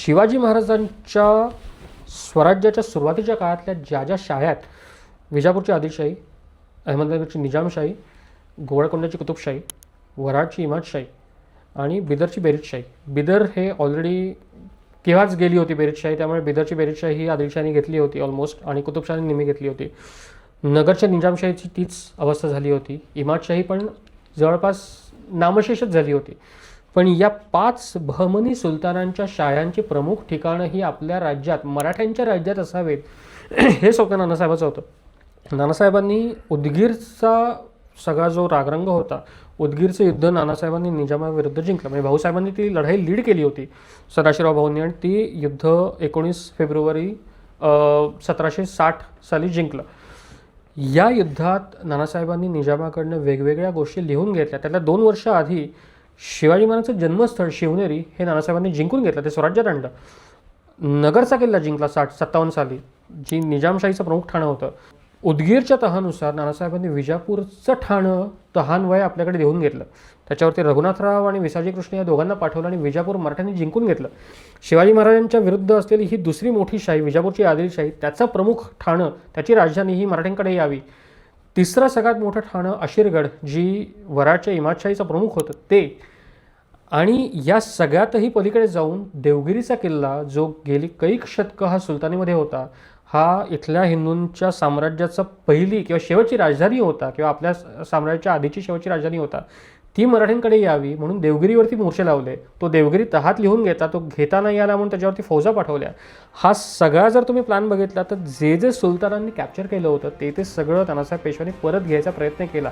शिवाजी महाराजांच्या स्वराज्याच्या सुरुवातीच्या काळातल्या ज्या ज्या शाह्या आहेत, विजापूरची आदिलशाही, अहमदनगरची निजामशाही, गोवळकोंड्याची कुतुबशाही, वऱ्हाडची इमादशाही आणि बिदरची बेरीजशाही. बिदर हे ऑलरेडी केव्हाच गेली होती बेरीजशाही, त्यामुळे बिदरची बेरीजशाही ही आदिलशाहीने घेतली होती ऑलमोस्ट, आणि कुतुबशाहीने निमी घेतली होती. नगरच्या निजामशाहीची तीच अवस्था झाली होती. इमादशाही पण जवळपास नामशेषच झाली होती. पण या 5 बहमनी सुलतानांच्या शाह्यांची प्रमुख ठिकाणं ही आपल्या राज्यात, मराठ्यांच्या राज्यात असावेत, हे स्वप्न नानासाहेबाचं होतं. नानासाहेबांनी उदगीरचा सगळा जो रागरंग होता, उदगीरचं युद्ध नानासाहेबांनी निजामाविरुद्ध जिंकलं. म्हणजे भाऊसाहेबांनी ती लढाई लीड केली होती, सदाशिवराव भाऊंनी, आणि ती युद्ध 19 फेब्रुवारी 1760 साली जिंकलं. या युद्धात नानासाहेबांनी निजामाकडनं वेगवेगळ्या गोष्टी लिहून घेतल्या. त्यातल्या 2 वर्ष आधी शिवाजी महाराजांचं जन्मस्थळ शिवनेरी हे नानासाहेबांनी जिंकून घेतलं, ते स्वराज्यात आणलं. नगरचा किल्ला जिंकला 57 साली, जी निजामशाहीचं प्रमुख ठाणं होतं. उदगीरच्या तहानुसार नानासाहेबांनी विजापूरचं ठाणं तहानवय आपल्याकडे देऊन घेतलं. त्याच्यावरती रघुनाथराव आणि विसाजी कृष्ण या दोघांना पाठवलं आणि विजापूर मराठ्यांनी जिंकून घेतलं. शिवाजी महाराजांच्या विरुद्ध असलेली ही दुसरी मोठी शाही, विजापूरची आदिलशाही, त्याचं प्रमुख ठाणं, त्याची राजधानी ही मराठ्यांकडे यावी. तिसरं सगळ्यात मोठं ठाणं अशीरगड, जी वऱ्हाडच्या इमादशाहीचं प्रमुख होतं, ते. आणि या सगळ्यातही पलीकडे जाऊन देवगिरीचा किल्ला, जो गेली कैक शतकं हा सुलतानीमध्ये होता, हा इथल्या हिंदूंच्या साम्राज्याचा पहिली किंवा शेवटची राजधानी होता, किंवा आपल्या साम्राज्याच्या आधीची शेवटची राजधानी होता, ती मराठ्यांकडे यावी म्हणून देवगिरीवरती मोर्चे लावले. तो देवगिरी तहात लिहून घेता, तो घेता नाही आला म्हणून त्याच्यावरती फौजा पाठवल्या. हा सगळा जर तुम्ही प्लॅन बघितला तर जे जे सुलतानांनी कॅप्चर केलं होतं ते सगळं नानासाहेब पेशव्यांनी परत घ्यायचा प्रयत्न केला.